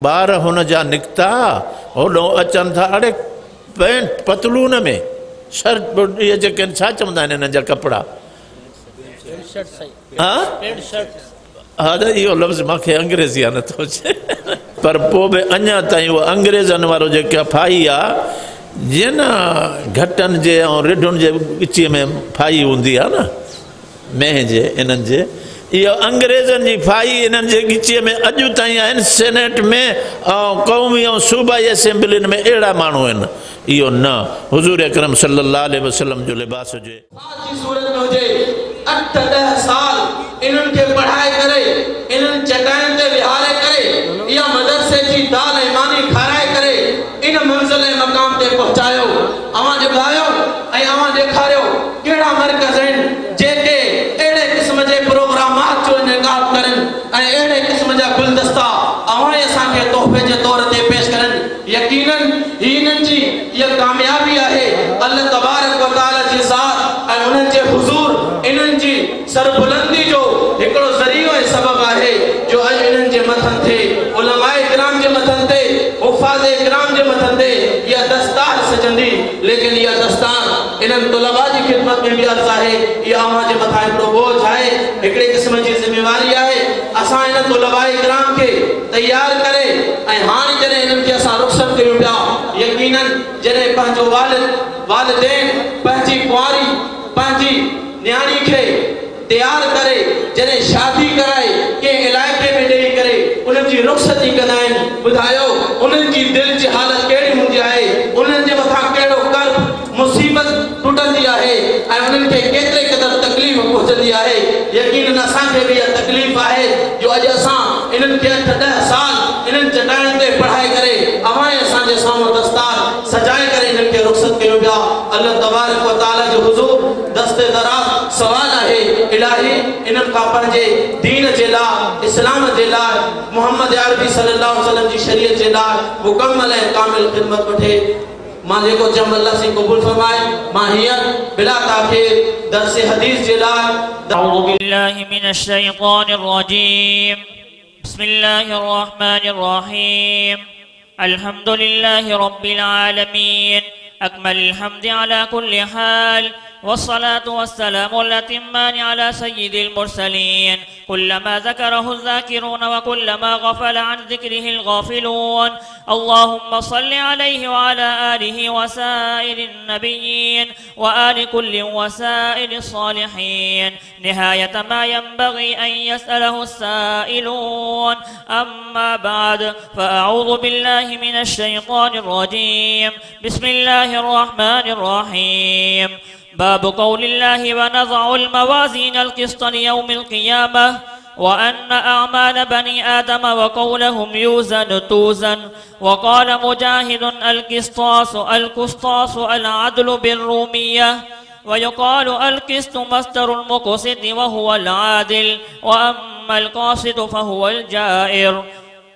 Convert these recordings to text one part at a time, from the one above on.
बार हुन जा निकता होॾो अचनि था अड़े पैंट पतलून में शर्ट इहे जेके छा चवंदा आहिनि हिननि जा कपिड़ा हा हा त इहो लफ़्ज़ मूंखे अंग्रेज़ी आहे नथो अचे पर पोइ बि अञा ताईं उहो अंग्रेज़नि वारो जेका फाई आहे जीअं न घटनि जे ऐं रिढुनि जे विच में फाई हूंदी आहे न मेंह जे इन्हनि जे इहो अंग्रेज़नि जी फाई इन्हनि जे ॻिचीअ में अॼु ताईं आहिनि सेनेट में ऐं क़ौमी ऐं सूबाई असेंबलियुनि में अहिड़ा माण्हू आहिनि इहो न हुज़ूर अकरम सल्लल्लाहु अलैहि वसल्लम जो लिबास हुजे सूरत में हुजे 8-10 साल इन्हनि खे पढ़ाए करे इन्हनि चटाइनि ते विहारे करे या मदरसे जी दाल ऐं मानी खाराए करे इन मंज़िल ऐं मक़ाम ते पहुचायो अवां ॿुधायो ऐं अवां ॾेखारियो कहिड़ा मर्कज़ आहिनि जेके अहिड़े क़िस्म जे प्रोग्रामात जो इनेकाद करनि ऐं अहिड़े क़िस्म जा गुलदस्ता अवां असांखे तोहफ़े जे तौर ते पेश करनि यकीनन हिननि जी इहा कामयाबी आहे अल्लाह तबारक व तआला जी ज़ात ऐं उन्हनि जे हुज़ूर इन्हनि जी सरबुलंदी जो हिकिड़ो ज़रियो ऐं सबब आहे जो अॼु इन्हनि जे मथनि ते उलमाए किराम जे मथनि ते हुफ़ाज़े किराम जे मथनि ते इहा दस्तार सजंदी लेकिन इहा दस्तार इन्हनि तुलबा जी ख़िदमत में बि अर्ज़ आहे इहा अव्हां जे मथां हिकिड़ो बोझ आहे हिकिड़े क़िस्म जी ज़िम्मेवारी आहे असां इन तुलबाए किराम खे तयारु करे ऐं हाणे जॾहिं इन्हनि खे असां रुख़सत कयूं पिया यकीनन जॾहिं पंहिंजो वालिदैन पंहिंजी कुंवारी पंहिंजी न्याणी खे तैयार करे जॾहिं शादी कराए कंहिं इलाइक़े में ॾेई करे उन्हनि जी रुख़सती कंदा आहिनि ॿुधायो उन्हनि जी दिलि जी हालत कहिड़ी हूंदी आहे उन्हनि जे मथां कहिड़ो कर्ब मुसीबत टुटंदी आहे ऐं उन्हनि खे केतिरे क़दुरु तकलीफ़ पहुचंदी आहे यकीनन असांखे बि इहा तकलीफ़ आहे जो अॼु असां इन्हनि खे 8-10 साल इन्हनि चटाइनि ते पढ़ाए करे अवां असांजे साम्हूं दस्तार सजाए करे इन्हनि खे रुख़सत कयूं पिया अल्लाह तबारक व तआला जो हुज़ूर दस्ते दराज़ सवाल आहे इलाही इन्हनि खां पंहिंजे दीन जे लाइ इस्लाम जे लाइ मोहम्मद अरबी सल्लल्लाहु अलैहि वसल्लम जी शरीयत जे लाइ मुकम्मल ऐं कामिल ख़िदमत वठे मां जेको चम अल्लाह से क़बूल फरमाए मां हींअर बिला ताख़ीर दर्स हदीस जे लाइ अऊज़ु बिल्लाहि मिनश शैतानिर रजीम बिस्मिल्लाहिर रहमानिर रहीम अल्हम्दुलिल्लाहि रब्बिल आलमीन अकमल हम्दि अला कुल्ली हाल والصلاة والسلام الأتمان على سيد المرسلين كلما ذكره الذاكرون وكلما غفل عن ذكره الغافلون اللهم صل عليه وعلى آله وسائر النبيين وآل كل وسائر الصالحين نهاية ما ينبغي أن يسأله السائلون أما بعد فأعوذ بالله من الشيطان الرجيم بسم الله الرحمن الرحيم باب قول الله ونضع الموازين القسط ليوم القيامة وأن أعمال بني آدم وقولهم يوزن توزن وقال مجاهد القسطاس العدل بالرومية ويقال القسط مصدر المقسط وهو العادل وأما القاسط فهو الجائر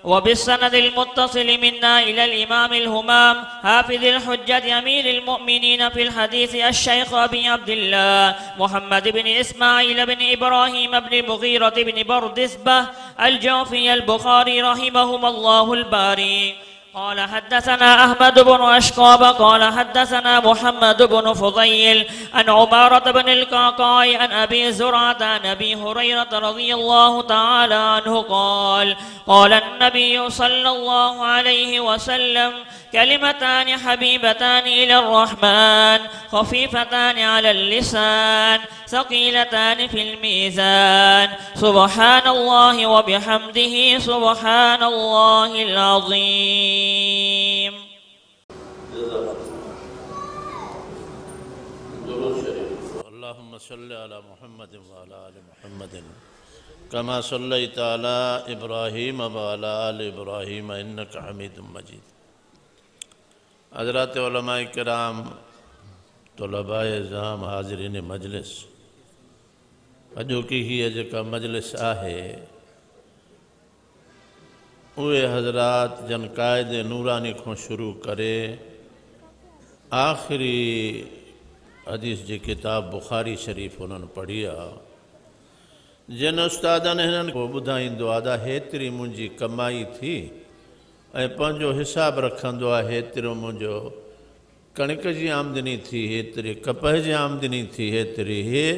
وبالسند المتصل منا إلى الإمام الهمام حافظ الحجة أمير المؤمنين في الحديث الشيخ أبي عبد الله محمد بن إسماعيل بن إبراهيم بن المغيرة بن بردسبة الجوفي البخاري رحمهم الله الباري قال حدثنا أحمد بن أشقاب قال حدثنا محمد بن فضيل عن عمارة بن القعقاع عن أبي زرعة عن أبي هريرة رضي الله تعالى عنه قال النبي صلى الله عليه وسلم كلمتان حبيبتان إلى الرحمن خفيفتان على اللسان ثقيلتان في الميزان سبحان الله وبحمده سبحان الله العظيم اللهم صل على محمد وعلى آل محمد كما صليت على إبراهيم وعلى آل إبراهيم إنك حميد مجيد حضرات علماء کرام طلباء اعزام حاضرین مجلس अॼोकी हीअ जेका मजलिस आहे उहे हज़रात जन क़ाइदे नूरानी खां शुरू करे आख़िरी हदीस जी किताब बुखारी शरीफ़ उन्हनि पढ़ी आहे जिन उस्तादनि हिननि को ॿुधाईंदो आहे त हेतिरी मुंहिंजी कमाई थी ऐं पंहिंजो हिसाब रखंदो आहे हेतिरो मुंहिंजो कणिक जी आमदनी थी हेतिरी कपह जी आमदनी थी हेतिरी हे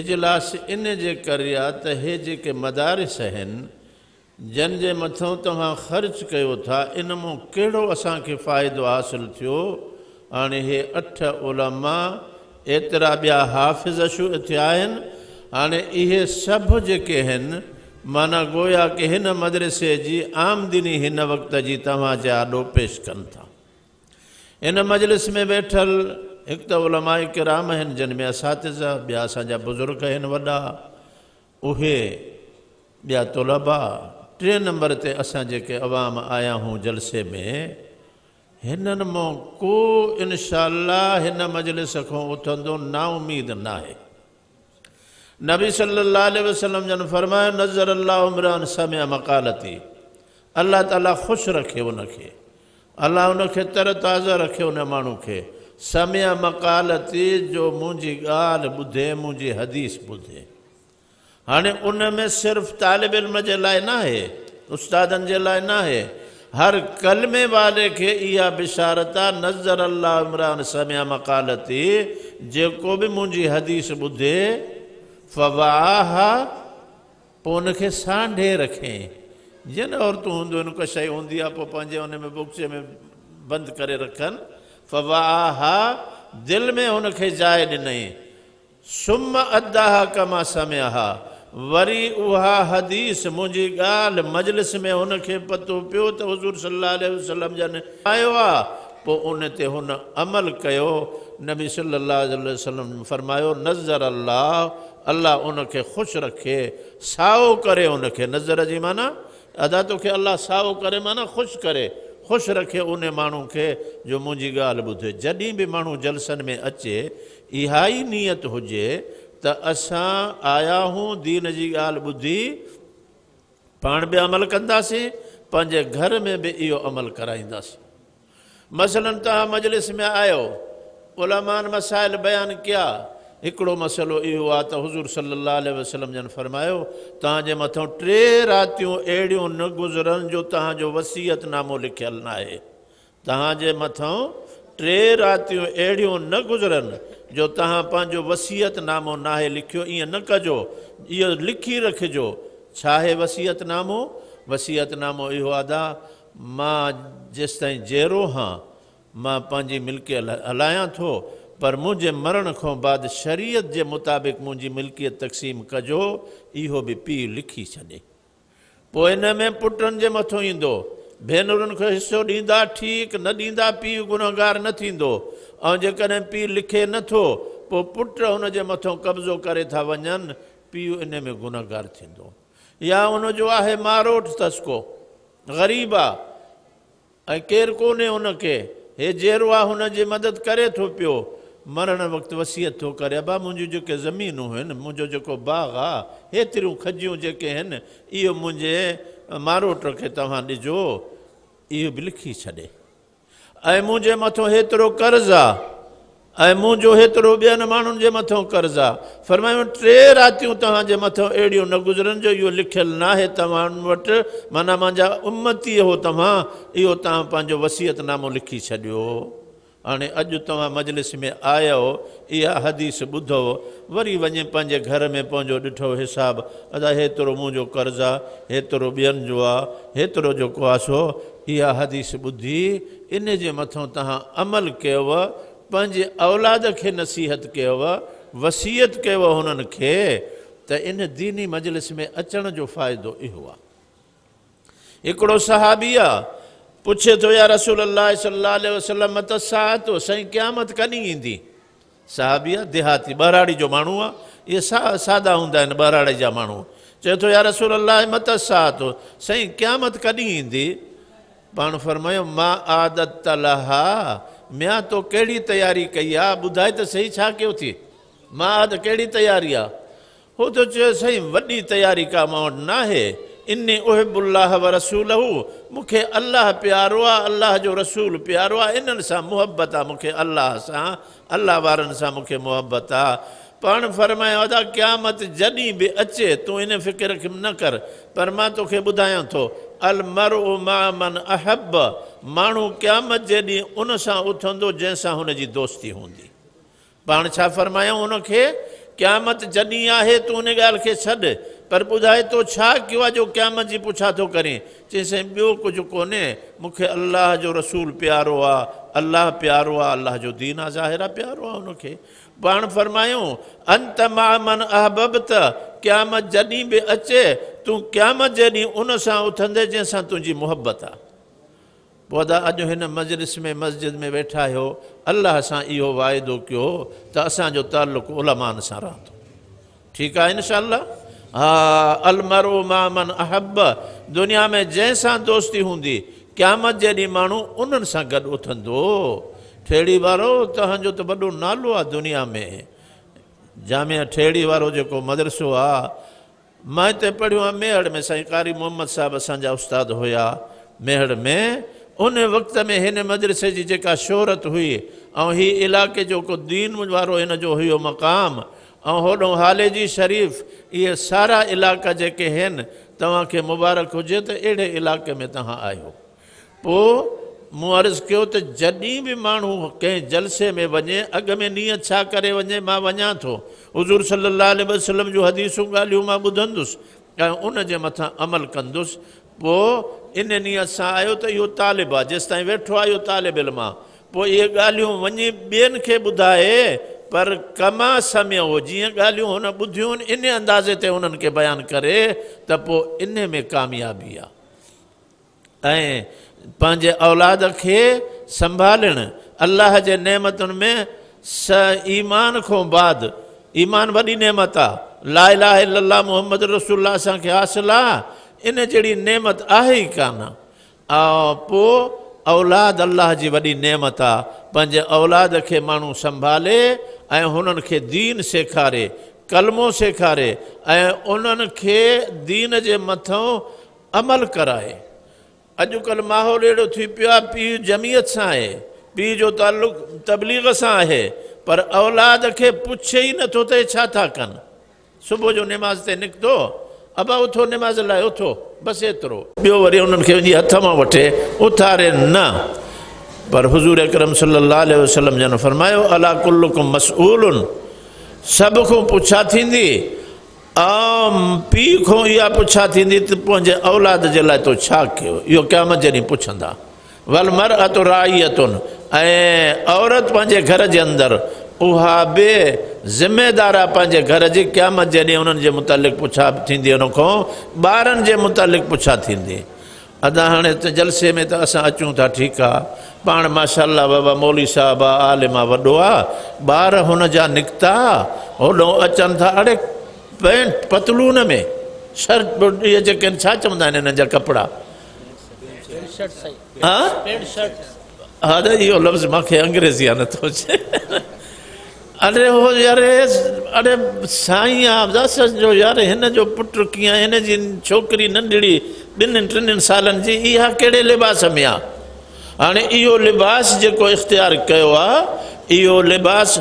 इजलास इन जे करे आहे त हे जेके मदारिस आहिनि जन जे मथां तव्हां ख़र्च कयो था इन मां कहिड़ो असांखे फ़ाइदो हासिलु थियो हाणे हे 8 उलमा एतिरा ॿिया हाफ़िज़ थिया आहिनि हाणे इहे सभु जेके आहिनि माना गोया कि हिन मदरसे जी आमदनी हिन वक़्त जी तव्हांजे आॾो पेश कनि था इन मजलिस में वेठल हिकु त उलमाए किराम आहिनि जिन में असातिज़ा ॿिया असांजा बुज़ुर्ग आहिनि वॾा उहे ॿिया तुलबा 3 नंबर ते असां जेके अवाम आया हूं जलसे में हिननि मां को इंशाअल्लाह हिन मजलिस खां उथंदो नाउमीद न आहे नबी सल्लल्लाहु अलैहि वसल्लम जन फरमायो नज़र अल्लाह उमरान समय मकालती अल्लाह ताला ख़ुशि रखे उनखे अल्लाह उनखे तरताज़ा रखे उन माण्हू खे समय मकालती जो मुंहिंजी ॻाल्हि ॿुधे मुंहिंजी हदीस ॿुधे हाणे उन में सिर्फ़ तालिब इल्म जे लाइ न आहे उस्तादनि जे लाइ न आहे हर कलमे वाले खे इहा बिशारत आहे नज़र अल्लाह उमरान समय मकालती जेको बि मुंहिंजी हदीस ॿुधे फ़वाहा पोइ उनखे सांढे रखे जीअं न औरतूं हूंदियूं आहिनि को शइ हूंदी आहे पोइ पंहिंजे उन में बुक्से में बंदि करे रखनि फ़वाहा दिलि में हुनखे जाइ ॾिनई सुम अदाहा कमा समयहा वरी उहा हदीस मुंहिंजी ॻाल्हि मजलिस में हुनखे पतो पियो त हुज़ूर सल्लल्लाहु अलैहि वसल्लम जन आयो आहे पोइ उन ते हुन अमल कयो नबी सल्लल्लाहु अलैहि वसल्लम फरमायो नज़र अल्लाह अल्लाह उनखे ख़ुशि रखे साओ करे उनखे नज़र जी माना अदा तोखे अल्लाह साओ करे माना ख़ुशि करे ख़ुशि रखे उन माण्हू खे जो मुंहिंजी ॻाल्हि ॿुधे जॾहिं बि माण्हू जलसनि में अचे इहा ई नियत हुजे त असां आया हूं दीन जी ॻाल्हि ॿुधी पाण बि अमल कंदासीं पंहिंजे घर में बि इहो अमल कराईंदासीं मसलन तव्हां मजलिस में आयो उलमान मसाइल बयानु कया हिकिड़ो मसइलो इहो आहे त हुज़ूर सल्लल्लाहु अलैहि वसल्लम जन फरमायो तव्हांजे मथां 3 रातियूं अहिड़ियूं न गुज़रनि जो तव्हांजो वसीयतनामो लिखियलु न आहे तव्हांजे मथां 3 रातियूं अहिड़ियूं न गुज़रनि जो तव्हां पंहिंजो वसीयतनामो न आहे लिखियो ईअं न कजो इहो लिखी रखिजो छा आहे वसीयतनामो वसीयतनामो इहो अदा मां जेसि ताईं जहिड़ो हां मां पंहिंजी मिल्कियत हलायां थो पर मुंहिंजे मरण खां बाद शरीयत जे मुताबिक़ मुंहिंजी मिल्कियत तक़सीम कजो इहो बि पीउ लिखी छॾे पोइ इन में पुटनि जे मथां ईंदो भेनरुनि खे हिसो ॾींदा ठीकु न ॾींदा पीउ गुनहगार न थींदो ऐं जेकॾहिं पीउ लिखे नथो पोइ पुट हुनजे मथां कब्ज़ो करे था वञनि पीउ इन में गुनहगार थींदो या उनजो आहे मारोट अथसि को ग़रीब आहे ऐं केरु कोन्हे उनखे हे जहिड़ो आहे हुनजी मदद करे थो पियो मरण वक़्तु वसियत थो करे अबा मुंहिंजियूं जेके ज़मीनूं आहिनि मुंहिंजो जेको बाग़ आहे हेतिरियूं खजियूं जेके आहिनि इहो मुंहिंजे मारोट खे तव्हां ॾिजो इहो बि लिखी छॾे ऐं मुंहिंजे मथां हेतिरो कर्ज़ु आहे ऐं मुंहिंजो हेतिरो ॿियनि माण्हुनि जे मथां कर्ज़ु आहे फरमायूं 3 रातियूं तव्हांजे मथां अहिड़ियूं न गुज़रनि जो इहो लिखियलु न आहे तव्हां वटि माना मुंहिंजा उम्मती हो तव्हां इहो तव्हां पंहिंजो वसीयतनामो लिखी छॾियो हाणे अॼु तव्हां मजलिस में आयो इहा हदीस ॿुधो वरी वञे पंहिंजे घर में पंहिंजो ॾिठो हिसाबु अदा हेतिरो मुंहिंजो कर्ज़ु आहे हेतिरो ॿियनि जो आहे हेतिरो जेको आहे सो इहा हदीस ॿुधी इन जे मथां तव्हां अमल कयव पंहिंजे औलाद खे नसीहत कयव वसीयत कयव हुननि खे त इन दीनी मजलिस में अचण जो फ़ाइदो इहो आहे हिकिड़ो सहाबी आहे पुछे थो या रसूल अल्लाह सल्लल्लाहु अलैहि वसल्लम मत साअत साईं क़यामत कॾहिं ईंदी सहाबी आहे देहाती ॿराड़ी जो माण्हू आहे इहे सादा हूंदा आहिनि ॿराड़े जा माण्हू चए थो या रसूल अल्लाह मत साअत साईं क़यामत कॾहिं ईंदी पाण फरमायो मां आदत लहा म्या तो कहिड़ी तयारी कई आहे ॿुधाए त सही छा कयो थी मां कहिड़ी तयारी आहे हू त चयो साईं वॾी तयारी का मां वटि न आहे इन्नी उहिबुल्लाह व रसूलहू मूंखे अल्लाह प्यारो आहे अल्लाह जो रसूल प्यारो आहे इन्हनि सां मुहबत आहे मूंखे अल्लाह सां अल्लाह वारनि सां मूंखे मुहबत आहे पाण फरमायो अदा क़यामत जॾहिं बि अचे तूं इन फ़िक्र न कर पर मां तोखे ॿुधायां थो अल मरउ मा मन अहब माण्हू क़यामत जे ॾींहुं उन सां उथंदो जंहिंसां हुनजी दोस्ती हूंदी पाण छा फरमायूं उनखे क़यामत जॾहिं आहे तूं उन ॻाल्हि खे छॾ पर ॿुधाए तो छा कयो आहे जो क़यामत जी पुछा थो करें चइसि ॿियो कुझु कोन्हे मूंखे अल्लाह जो रसूल प्यारो आहे अल्लाह प्यारो आहे अल्लाह जो दीन आहे ज़ाहिर आहे प्यारो आहे उनखे पाण फरमायूं अंत मा मन अहबब्त क़यामत जॾहिं बि अचे तूं क़यामत जे ॾींहुं उन सां उथंदे जंहिंसां तुंहिंजी मुहबत आहे पोइ अदा अॼु हिन मजलिस में मस्जिद में वेठा आहियो अल्लाह सां इहो वाइदो कयो त असांजो ताल्लुक़ उलमान सां रहंदो ठीकु आहे इंशाअल्लाह हा अल मरउ मा मन अहब दुनिया में जंहिंसां दोस्ती हूंदी क़यामत जे ॾींहुं माण्हू उन्हनि सां गॾु उथंदो ठेड़ी वारो तव्हांजो त वॾो नालो आहे दुनिया में जामिया ठेड़ी वारो जेको मदरसो आहे मां हिते पढ़ियो आहे मेहड़ में साईं कारी मोहम्मद साहिबु असांजा उस्ताद हुया मेहड़ में उन वक़्त में हिन मदरसे जी जेका शोहरत हुई ऐं हीउ इलाइक़े जो को दीन वारो हिन जो हुयो मक़ाम ऐं होॾो हाले जी शरीफ़ इहे सारा इलाइक़ा जेके आहिनि तव्हांखे मुबारक हुजे त अहिड़े इलाइक़े में तव्हां आहियो पोइ मूं अर्ज़ु कयो त जॾहिं बि माण्हू कंहिं जलसे में वञे अॻु में नियत छा करे वञे मां वञा थो हुज़ूर सल्लल्लाहु अलैहि वसल्लम जूं हदीसूं ॻाल्हियूं मां ॿुधंदुसि ऐं उन जे मथां अमल कंदुसि पोइ इन नियत सां आयो त इहो तालिब आहे जेसि ताईं वेठो आहे इहो तालिब इल्मु आहे पोइ इहे ॻाल्हियूं वञी ॿियनि खे ॿुधाए पर कमा समय हो जीअं ॻाल्हियूं हुन ॿुधियूं आहिनि इन अंदाज़े ते उन्हनि खे बयानु करे त पोइ इन में कामयाबी आहे ऐं पंहिंजे औलाद खे संभालणु अल्लाह जे नेमतुनि में ईमान खां बाद ईमान वॾी नेमत आहे ला इलाहा इल्लल्लाह मुहम्मद रसूलुल्लाह असांखे हासिलु आहे इन जहिड़ी नेमत आहे ई कान पोइ औलाद अल्लाह जी वॾी नेमत आहे पंहिंजे औलाद खे माण्हू संभाले ऐं हुननि खे दीन सेखारे कलमो सेखारे ऐं उन्हनि खे दीन जे मथां अमल कराए अॼुकल्ह माहौल अहिड़ो थी पियो आहे पीउ जमियत सां आहे पीउ जो ताल्लुक़ तबलीग सां आहे पर औलाद खे पुछे ई नथो त हे छा था कनि सुबुह जो निमाज़ ते निकितो अबा उथो निमाज़ लाइ उथो बसि एतिरो ॿियो वरी उन्हनि खे वञी हथ मां वठे उथारे न पर हुज़ूर अकरम सल्लल्लाहु अलैहि वसल्लम जन फरमायो अला कुल्लुकुम मसऊलुन सभ खां पुछा थींदी पीउ खां इहा पुछा थींदी त पंहिंजे औलाद जे लाइ तो छा कयो इहो क़यामत जे ॾींहुं पुछंदा वल मरअतु राइयतुन ऐं औरत पंहिंजे घर जे अंदरि उहा बि ज़िमेदार आहे पंहिंजे घर जी क़यामत जे ॾींहुं उन्हनि जे मुतालिक़ पुछा थींदी उन खां ॿारनि जे मुतालिक़ पुछा थींदी अदा हाणे त जलसे में त असां अचूं था ठीकु आहे पाण माशाअल्लाह बाबा मौली साहिबु आहे आलिम आहे वॾो आहे ॿार हुन जा निकिता होॾो अचनि था अड़े पैंट पतलून में शर्ट इहे जेके छा चवंदा आहिनि हिननि जा कपिड़ा हा हा त इहो लफ़्ज़ मूंखे अंग्रेज़ी आहे नथो अचे अरे हो यार अरे साईं आहे जो यार हिन जो पुटु कीअं हिन जी छोकिरी नंढड़ी 2-3 सालनि जी इहा कहिड़े लिबास में आहे हाणे इहो लिबास जेको इख़्तियार कयो आहे इहो लिबास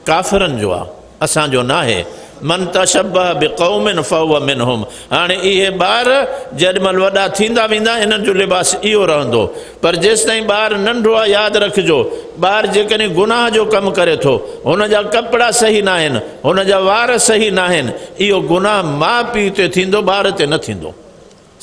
काफ़िरनि जो आहे असांजो न आहे मन तशब्बह बिक़ौमिन फहुव मिनहुम हाणे इहे ॿार जेॾीमहिल वॾा थींदा वेंदा इन्हनि जो लिबास इहो रहंदो पर जेसि ताईं ॿारु नंढो आहे यादि रखिजो ॿारु जेकॾहिं गुनाह जो कमु करे थो हुन जा कपिड़ा सही न आहिनि हुन जा वार सही न आहिनि इहो गुनाह माउ पीउ ते थींदो ॿार ते न थींदो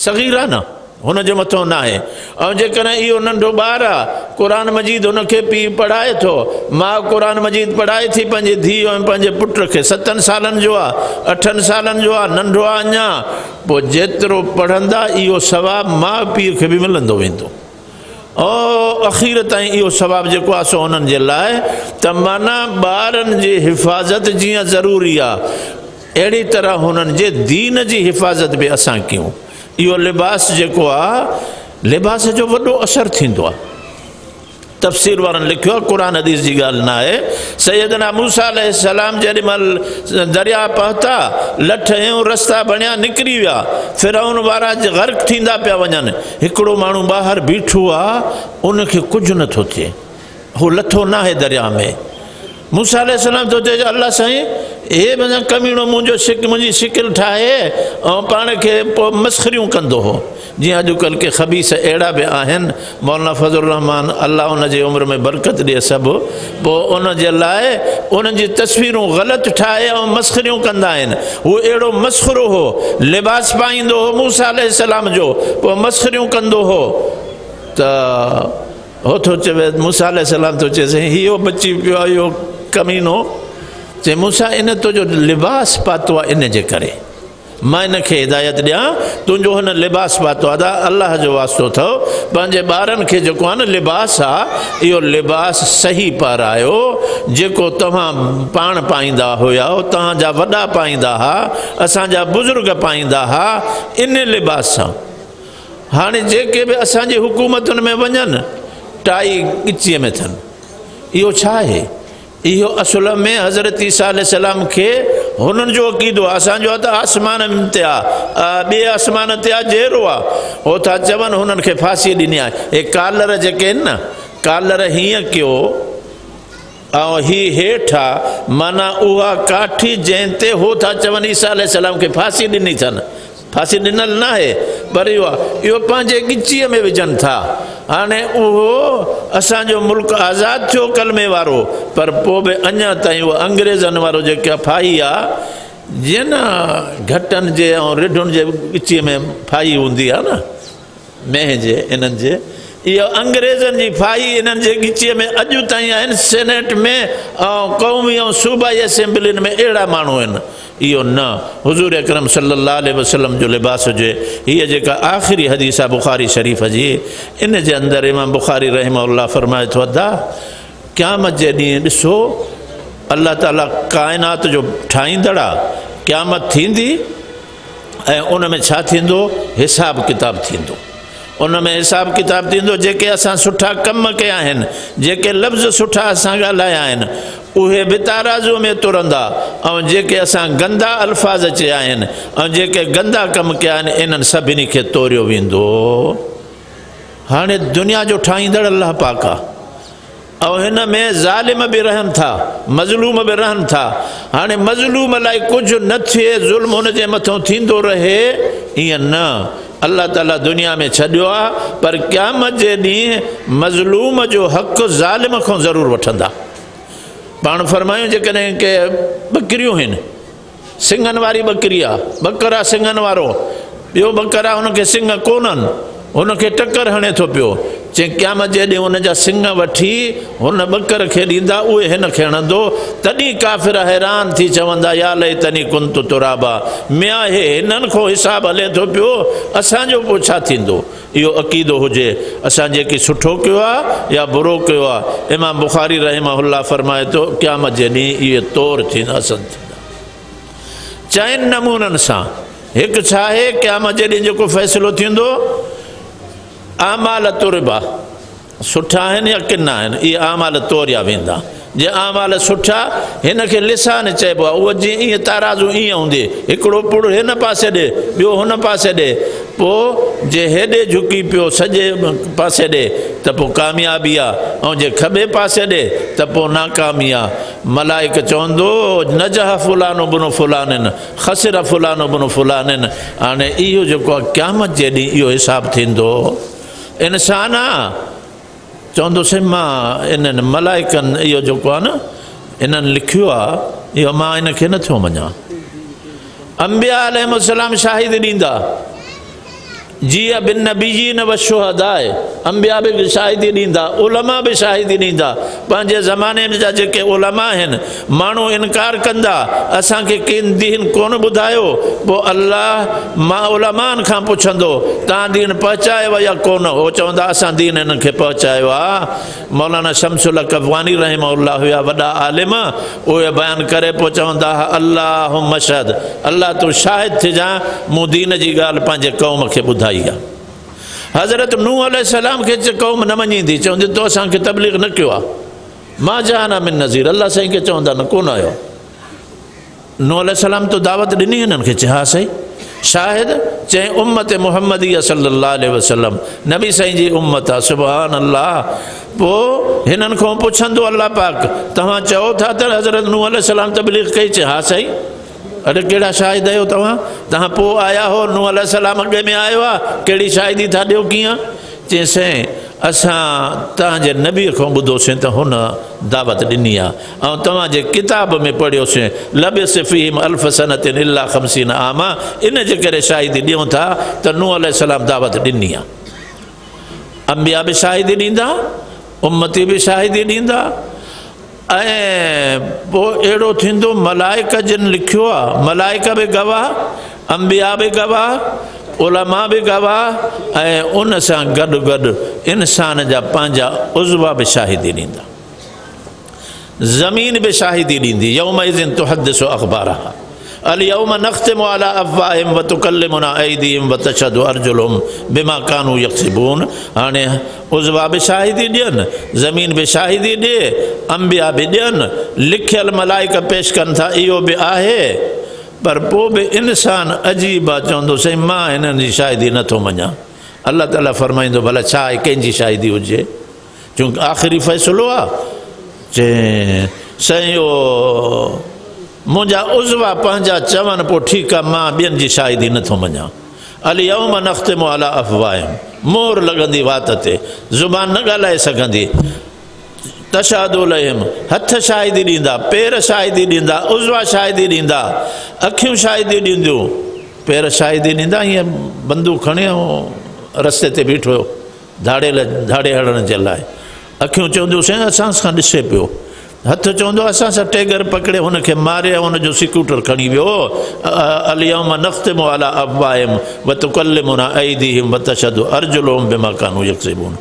सग़ीर आहे न हुन जे मथां न आहे ऐं जेकॾहिं इहो नंढो ॿारु आहे क़ुर मजीद हुनखे पीउ पढ़ाए थो माउ क़ुर मजीद पढ़ाए थी पंहिंजी धीउ ऐं पंहिंजे पुट खे 7 सालनि जो आहे 8 सालनि जो आहे नंढो आहे अञा पोइ जेतिरो पढ़ंदा इहो सवाबु माउ पीउ खे बि मिलंदो वेंदो ऐं अख़ीर ताईं इहो सवाबु जेको आहे सो हुननि जे लाइ त माना ॿारनि जी हिफ़ाज़त जीअं ज़रूरी आहे अहिड़ी तरह हुननि जे दीन जी हिफ़ाज़त बि असां कयूं इहो लिबास जेको आहे लिबास जो वॾो असरु थींदो आहे तफ़सीर वारनि लिखियो आहे क़ुर हदीस जी ॻाल्हि न आहे सैयदना मूसा अलैहिस्सलाम जेॾीमहिल दरिया पहुता लठ ऐं रस्ता बणिया निकिरी विया फिरौन वारा ग़र्क़ थींदा पिया वञनि हिकिड़ो माण्हू ॿाहिरि बीठो आहे उनखे कुझु नथो थिए हू लथो न आहे दरिया में मूसा अलैहिस्सलाम थो चए अल्लाह साईं हे माना कमीणो मुंहिंजी शिकिल ठाहे ऐं पाण खे पोइ मस्खरियूं कंदो हो जीअं अॼुकल्ह के ख़बीस अहिड़ा बि आहिनि मौलाना फज़लुर रहमान अल्लाह उन जी उमिरि में बरकत ॾिए सभु पोइ उन जे लाइ उन्हनि जी तस्वीरूं ग़लति ठाहे ऐं मस्खरियूं कंदा आहिनि हू अहिड़ो मस्खरो हो लिबास पाईंदो हो मूसा अलैहिस्सलाम जो पोइ मस्खरियूं कंदो हो त हो थो चवे मूसा अलैहिस्सलाम थो चए साईं इहो बची पियो आहे इहो कमीनो चए मूसा इन तुंहिंजो लिबास पातो आहे इन जे करे मां इन खे हिदायत ॾियां तुंहिंजो हिन लिबास पातो आहे अल्लाह जो वास्तो अथव पंहिंजे ॿारनि खे जेको आहे न लिबास आहे इहो लिबास सही पारायो जेको तव्हां पाण पाईंदा हुया तव्हांजा वॾा पाईंदा हुआ असांजा बुज़ुर्ग पाईंदा हुआ इन लिबास सां हाणे जेके बि असांजी हुकूमतुनि में वञनि टाई ॻिचीअ में अथनि इहो छा आहे इहो असुल में हज़रत ईसा अलैहिस्सलाम खे हुननि जो अक़ीदो आहे असांजो त आसमान ते आहे ॿिए आसमान ते आहे जहिड़ो आहे हो था चवनि हुननि खे फांसी ॾिनी आहे हे कालर जेके आहिनि न कालर हीअं कयो ऐं हीअ हेठि आहे माना उहा काठी जंहिं ते हो था चवनि ईसा अलैहिस्सलाम खे फांसी ॾिनी अथनि फांसी ॾिनल न आहे पर इहो पंहिंजे ॻिचीअ में विझनि था हाणे उहो असांजो मुल्क आज़ादु थियो कलमे वारो पर पोइ बि अञा ताईं उहो अंग्रेज़नि वारो जेका फाही आहे जीअं न घटनि जे ऐं रिढुनि जे ॻिचीअ में फाही हूंदी आहे न मेंह जे इन्हनि जे इहो अंग्रेज़नि जी फाही इन्हनि जे ॻिचीअ में अॼु ताईं आहिनि सेनेट में ऐं क़ौमी ऐं सूबाई असेंबलियुनि में अहिड़ा माण्हू आहिनि इहो न हुज़ूर अकरम सल्लल्लाहु अलैहि वसल्लम जो लिबास हुजे हीअ जेका आख़िरी हदीस आहे बुख़ारी शरीफ़ जी इन जे अंदरि इमाम बुख़ारी रहमहुल्लाह फरमाए थो अदा क़यामत जे ॾींहुं ॾिसो अल्लाह ताला काइनात जो ठाहींदड़ आहे क़यामत थींदी ऐं उन में छा थींदो हिसाब किताब थींदो उन में हिसाब किताब थींदो जेके असां सुठा कम कया आहिनि जेके लफ़्ज़ सुठा असां ॻाल्हाया आहिनि उहे बि ताराज़ू में तुरंदा ऐं जेके असां गंदा अल्फाज़ चया आहिनि ऐं जेके गंदा कम कया आहिनि इन्हनि सभिनी खे तोरियो वेंदो हाणे दुनिया जो ठाहींदड़ अल्लाह पाक आहे ऐं हिन में ज़ालिम बि रहनि था मज़लूम बि रहनि था हाणे मज़लूम लाइ कुझु न थिए ज़ुल्म हुन जे मथां थींदो रहे ईअं न अल्लाह ताला दुनिया में छॾियो आहे पर क़यामत जे ॾींहुं मज़लूम जो हक़ ज़ालिम खां ज़रूरु वठंदा पाण फरमायूं जेकॾहिं के ॿकरियूं आहिनि सिंगनि वारी ॿकरी आहे ॿकर आहे सिंगनि वारो ॿियो ॿकर आहे हुनखे सिंग कोन्हनि हुनखे टकर हणे थो पियो चई क़यामत जे ॾींहुं हुनजा सिंग वठी हुन ॿकर खे ॾींदा उहे हिन खे हणंदो तॾहिं काफ़िर हैरान थी चवंदा या लैतनी कुंतु तुराबा मिया हे हिननि खां हिसाबु हले थो पियो असांजो पोइ छा थींदो इहो अक़ीदो हुजे असां जेकी सुठो कयो आहे या बुरो कयो आहे इमाम बुख़ारी रहमहुल्लाह फरमाए थो क़यामत जे ॾींहुं इहे तौर थींदा चइनि नमूननि सां हिकु छा आहे क़यामत जे ॾींहुं जेको फ़ैसिलो थींदो आमाल तुरबा सुठा आहिनि या किना आहिनि इहे आमाल तोरिया वेंदा जे आमाल सुठा हिन खे लिसान चइबो आहे उहो जीअं ईअं ताराज़ू ईअं हूंदी हिकिड़ो पुड़ हिन पासे ॾे ॿियो हुन पासे ॾे पोइ जे हेॾे झुकी पियो सॼे पासे ॾे त पोइ कामयाबी आहे ऐं जे खॿे पासे ॾे त पोइ नाकामी आहे मलाइक चवंदो नजह फुलानो बुनो फुलाननि ख़सिर फुलानो बुनो फुलाननि हाणे इहो जेको आहे क़यामत जे ॾींहुं इहो हिसाबु थींदो इंसान आहे चवंदुसि मां इन्हनि मलाइकनि इहो जेको आहे न इन्हनि लिखियो आहे इहो मां इनखे नथो मञां अंबिया अलैहिस्सलाम शाहिद ॾींदा जीअं बिन नबीयीन व शुहदाए अंबिया बि शाहिदी ॾींदा उलमा बि शाहिदी ॾींदा पंहिंजे ज़माने में जा जेके उलमा आहिनि माण्हू इनकार कंदा असांखे कंहिं दीन कोन ॿुधायो पोइ अल्लाह मां उलमान खां पुछंदो तव्हां दीन पहुचायो या कोन हो चवंदा असां दीन हिननि खे पहुचायो आहे मौलाना शमसुल कफ़वानी रहमहुल्लाह हुआ वॾा आलिम उहे बयानु करे पोइ चवंदा हुआ अल्लाह मशहद अल्लाह तूं शाहिद थिजांइ मूं दीन जी ॻाल्हि पंहिंजे क़ौम खे ॿुधाई आहे हज़रत नूह अलैहिस्सलाम खे क़ौम न मञींदी चवंदी तो असांखे तबलीग न कयो आहे मां जाना मिन नज़ीर अल्लाह साईं खे चवंदा न कोन आयो नूह अलैहिस्सलाम तो दावत ॾिनी हिननि खे चए हा साईं शाहिद चई उम्मत मुहम्मदिया सल्लल्लाहु अलैहि वसल्लम नबी साईं जी उम्मत आहे सुभान अल्लाह पोइ हिननि खां पुछंदो अल्लाह पाक तव्हां चओ था त हज़रत नूह अलैहिस्सलाम तबलीग कई चए हा साईं अरे कहिड़ा शाहिद आहियो तव्हां पोइ आया हो नूह अलैहिस्सलाम अॻे में आयो आहे कहिड़ी शाहिदी था ॾियो कीअं चई साईं असां तव्हांजे नबीअ खां ॿुधोसीं त हुन दावत ॾिनी आहे ऐं तव्हांजे किताब में पढ़ियोसीं लबिस फ़ीहिम अल्फ़ सनतिन इल्ला ख़मसीन आमा इन जे करे शाहिदी ॾियूं था त नूह अलैहिस्सलाम दावत ॾिनी आहे अंबिया बि शाहिदी ॾींदा उम्मती बि शाहिदी ॾींदा ऐं पोइ अहिड़ो थींदो मलाइका जिन लिखियो आहे मलाइका बि गवाह अंबिया बि गवाह उलमा भी गवाह ऐं उन सां गॾु गॾु इंसान जा पंहिंजा उज़वा बि शाहिदी ॾींदा ज़मीन बि शाहिदी ॾींदी यौमइज़िन तुहद्दिसु अख़बारहा अल-यौम नख़्तिमु अला अफ़वाहिहिम व तुकल्लिमुना अयदीहिम व तशहदु अर्जुलुहुम बिमा कानू यक्सिबून हाणे उज़वा बि शाहिदी ॾियनि ज़मीन बि शाहिदी ॾिए अंबिया बि ॾियनि लिखियल मलाइका पेश कनि था इहो बि आहे पर पोइ बि इंसान अजीब आहे चवंदो साईं मां हिननि जी शाहिदी नथो मञा अल्लाह ताला फरमाईंदो भला छा आहे कंहिंजी शाहिदी हुजे चूंकि आख़िरी फ़ैसिलो आहे चए साईं मुंहिंजा उज़वा पंहिंजा चवनि पोइ ठीकु आहे मां ॿियनि जी शाहिदी नथो मञा अल-यौम नख़्तिमु अला अफ़वाहिहिम मोहर लॻंदी वात ते ज़ुबान न ॻाल्हाए सघंदी तशहदु अलैहिम हथ शाहिदी ॾींदा पेर शाहिदी ॾींदा उज़वा शाहिदी ॾींदा अखियूं शाहिदी ॾींदियूं पेर शाहिदी ॾींदा हीअं बंदूक खणी ऐं रस्ते ते बीठो धाड़े हणण जे लाइ अखियूं चवंदियूं साईं असां खां ॾिसे पियो हथ चवंदो असां सां टेगर पकड़े हुनखे मारे हुनजो स्कूटर खणी वियो अल-यौम नख़्तिमु अला अफ़वाहिहिम व तुकल्लिमुना अयदीहिम व तशहदु अर्जुलुहुम बिमा कानू यक्सिबून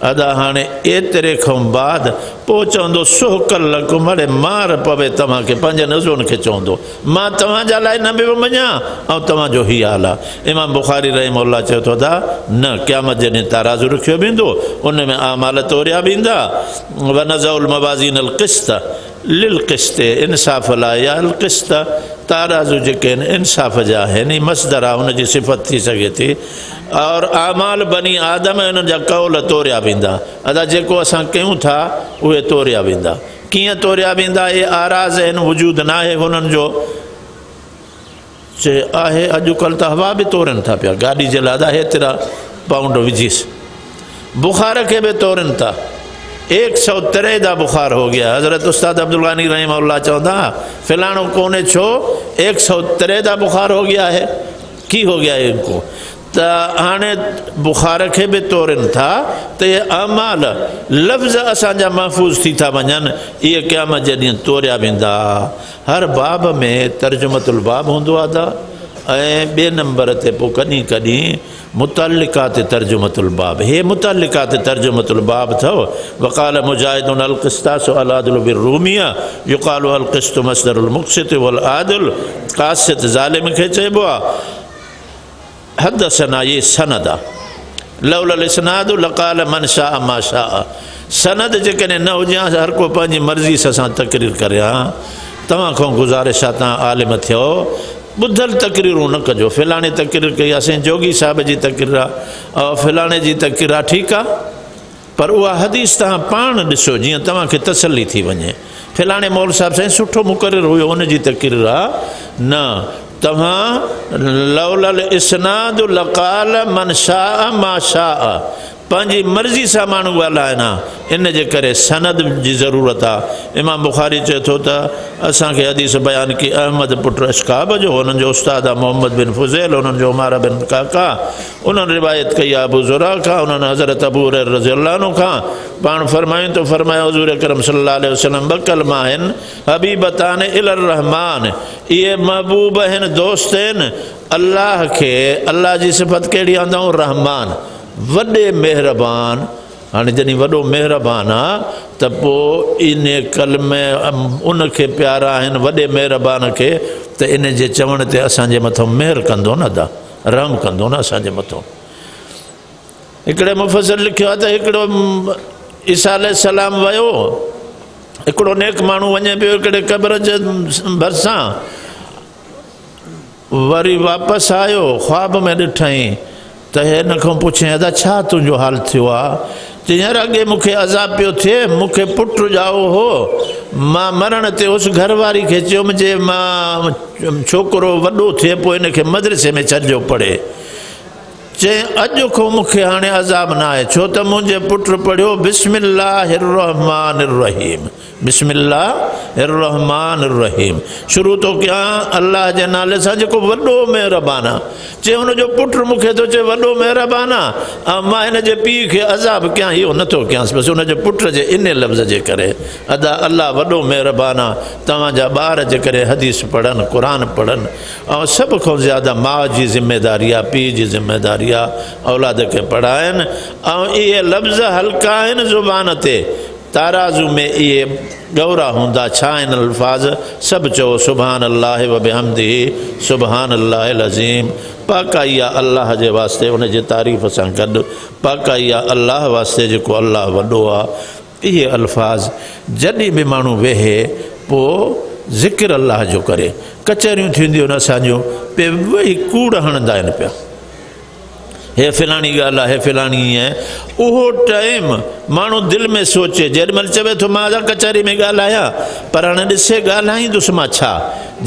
अदा हाणे एतिरे खां बाद पोइ चवंदो सुहकल लकुम अड़े मार पवे तव्हांखे पंहिंजे नज़रुनि खे चवंदो मां तव्हांजा लाइ न पियो मञा ऐं तव्हांजो हीउ हाल आहे इमाम बुखारी रहिमहुल्लाह चयो थो दा न क़यामत जॾहिं ताराज़ु रखियो वेंदो उन में आमाल तोरिया वेंदा व नज़उल मवाज़ीनल क़िस्त लिल क़िस्त इंसाफ़ लाइ या अल क़िस्त ताराज़ु जेके आहिनि इंसाफ़ जा आहिनि मसदर आहे हुनजी सिफ़त थी सघे थी और आमाल बनी आदम उन्हनि जा कौल तोरिया वेंदा अदा जेको असां कयूं था उहे तोरिया वेंदा कीअं तोरिया वेंदा इहे आराज़ आहिनि वजूद न आहे हुननि जो चए आहे अॼुकल्ह त हवा बि तोड़नि था पिया गाॾी जे लाइ हेतिरा पाउंड विझीसि बुखार के भी तोड़न था 103 दा बुखार हो गया। हज़रत उस्ताद अब्दुल गानी रहमहुल्लाह चौंदा फिलानो कोने छो 103 दा बुखार हो गया है, की हो गया है इनको तो हाणे बुखार के भी तोड़न था तो ये अमाल लफ्ज़ असांजा महफूज थी था वञनि। ये क़यामत जॾहिं तोड़िया वेंदा हर बाब में तर्जुमतुल बाब हुंदो आहे दा ऐं ॿिए नंबर ते पोइ कॾहिं कॾहिं मुतल्लिकात तर्जुमतुल बाब हे मुतल्लिकात तर्जुमतुल बाब थो। वक़ाल मुजाहिदुन अल क़िस्तासु अल आदिलु बिर्रूमिया युक़ालु अल क़िस्तु मस्दरुल मुक़सित वल आदिल क़ासित ज़ालिम खे चइबो आहे। हदसना ये सनद आहे लौलल इस्नादु लक़ाल मन शाअ मा शाअ। सनद जेकॾहिं न हुजे हर को पंहिंजी मर्ज़ी सां तक़रीर करे हा तव्हां खां गुज़ारिश आहे तव्हां आलिम थियो ॿुधल तक़रीरूं न कजो। फिलाणे तक़रीर कई असां जोगी साहिब जी तक़रीर आहे और फिलाणे जी तक़रीर आहे ठीकु आहे पर उहा हदीस तव्हां पाण ॾिसो जीअं तव्हांखे तसल्ली थी वञे। फिलाणे मौल साहिब साईं सुठो मुक़रर हुयो उनजी तक़रीर आहे न तव्हां लौलल इस्नाद लक़ाल मन शाअ मा शाअ पंहिंजी मर्ज़ी सां माण्हू ॻाल्हाइनि इन जे करे सनद जी ज़रूरत आहे। इमाम बुखारी चए थो त असांखे हदीस बयानु की अहमद पुट अशकाब जो हुननि जो उस्ताद आहे मोहम्मद बिन फुज़ैल हुननि जो उमार बिन काका उन्हनि रिवायत कई आहे अबू ज़ुरा खां उन्हनि हज़रत अबू हुरैरा रज़ियल्लाहु अन्हु खां पाण फरमायूं तो फरमायो हुज़ूर अकरम सल्लल्लाहु अलैहि वसल्लम ॿ कलमा आहिनि हबीबतान इलर रहमान इहे महबूब आहिनि दोस्त आहिनि अल्लाह खे। अल्लाह जी सिफ़त कहिड़ी आंदऊं रहमान वॾे मेहरबान। हाणे जॾहिं वॾो मेहरबान आहे त पोइ इन कलमे उनखे प्यारा आहिनि वॾे मेहरबान खे त इन जे चवण ते असांजे मथां मेहर कंदो न दा रहम कंदो न असांजे मथां। हिकिड़े मुफ़सिर लिखियो आहे त हिकिड़ो ईसा अलैहिस्सलाम वियो हिकिड़ो नेक माण्हू वञे पियो हिकिड़े क़ब्र जे भरिसां वरी वापस आयो ख्वाब में ॾिठई त हिन खां पुछे अदा छा तुंहिंजो हाल थियो आहे चई यार अॻे मूंखे अज़ाब पियो थिए मूंखे पुटु ॼाओ हो मां मरण ते उस घरवारी खे चयुमि जे मां छोकिरो वॾो थिए पोइ हिनखे मदरसे में छॾिजो पढ़े चई अॼु खां मूंखे हाणे अज़ाब न आहे छो त मुंहिंजे पुटु पढ़ियो बिस्मिल्लाहिर रहमानिर रहीम बिस्मिल्लाहिर रहमानिर रहीम शुरू तो कयां अल्लाह जे नाले सां जेको वॾो महिरबान आहे चई हुनजो पुटु मूंखे थो चए वॾो महिरबान आहे ऐं मां हिन जे पीउ खे अज़ाब कयां इहो नथो कयांसि बसि हुनजे पुट जे इन लफ़्ज़ जे करे अदा अल्लाह वॾो महिरबान आहे तव्हांजा ॿार जे करे हदीस पढ़नि क़ुर पढ़नि ऐं सभ खां ज़्यादा माउ जी ज़िमेदारी आहे पीउ जी ज़िमेदारी आहे औलाद खे पढ़ाइनि ऐं इहे लफ़्ज़ हल्का आहिनि ज़ुबान ते ताराज़ू में इहे गौरा हूंदा छा आहिनि अल्फाज़ सभु चओ सुभान अल्लाह व बिहम्दिही सुभान अल्लाहिल अज़ीम पाका इहा अल्लाह जे वास्ते उन जी तारीफ़ सां गॾु पाका इहा अल्लाह वास्ते जेको अल्लाह वॾो आहे इहे अल्फाज़ जॾहिं बि माण्हू वेहे पोइ ज़िक्र अल्लाह जो करे कचहरियूं थींदियूं आहिनि असांजूं पे वेही कूड़ हणंदा आहिनि पिया हे फिलाणी ॻाल्हि आहे हे फिलाणी आहे उहो टाइम माण्हू दिलि में सोचे जेॾीमहिल चवे थो मां कचहरी में ॻाल्हायां पर हाणे ॾिसे ॻाल्हाईंदुसि मां छा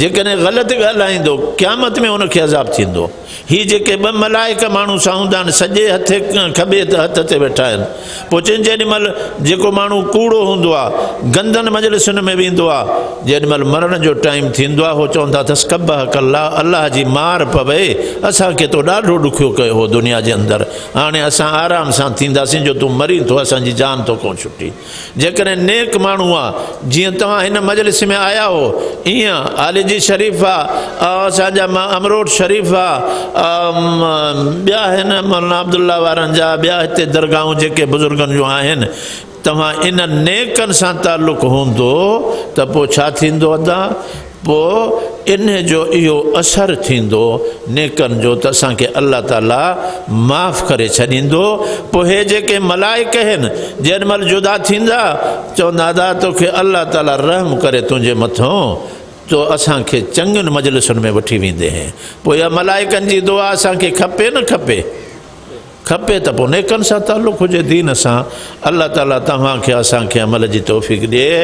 जेकॾहिं ग़लति ॻाल्हाईंदो क़यामत में उनखे अज़ाब थींदो ही जेके ॿ मलाइक माण्हू सां हूंदा आहिनि सॼे हथे खॿे हथ ते वेठा आहिनि पोइ चवनि जेॾीमहिल जेको माण्हू कूड़ो हूंदो आहे गंदनि मजलिसुनि में वेंदो आहे जेॾीमहिल मरण जो टाइम थींदो आहे उहो चवंदा अथसि कबह कल्ला अल्लाह जी मार पवे असांखे तो ॾाढो ॾुखियो कयो हो दुनिया जे अंदरि हाणे असां आराम सां थींदासीं जो तूं मरी थो असांजी जान तो कोन छुटी जेकॾहिं नेक माण्हू आहे जीअं तव्हां हिन मजलिस में आया हो ईअं आली जी शरीफ़ आहे असांजा अमरोट शरीफ़ आहे ॿिया आहिनि मौलाना अब्दुल्ला वारनि जा ॿिया हिते दरगाहूं जेके बुज़ुर्गनि जूं आहिनि तव्हां इन नेकनि सां ताल्लुक़ हूंदो त पोइ छा थींदो अदा पोइ इन जो इहो असरु थींदो नेकनि जो त असांखे अल्लाह ताला माफ़ करे छॾींदो पोइ हे जेके मलाइक आहिनि जेॾीमहिल जुदा थींदा चवंदा अदा तोखे अल्लाह ताला रहम करे तुंहिंजे मथां तो असांखे चङनि मजलिसुनि में वठी वेंदे हैं पोइ इहा मलाइकनि जी दुआ असांखे खपे न खपे खपे त पोइ नेकनि सां ताल्लुक़ हुजे दीन सां अल्लाह ताला तव्हांखे असांखे अमल जी तौफ़ीक़ ॾिए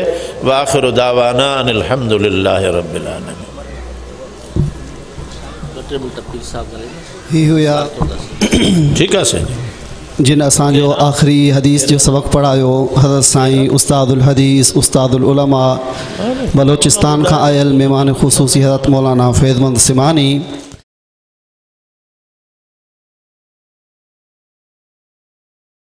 वाख़िरु दावाना अनिल हम्दुलिल्लाहि रब्बिल आलमीन ठीक है सर जिन असांजो आखिरी हदीस जो सबक पढ़ायो हज़रत साईं उस्तादुल हदीस उस्तादुल उलमा बलोचिस्तान का आयल मेहमान ख़ुसूसी हज़रत मौलाना फैज़मंद सिमानी।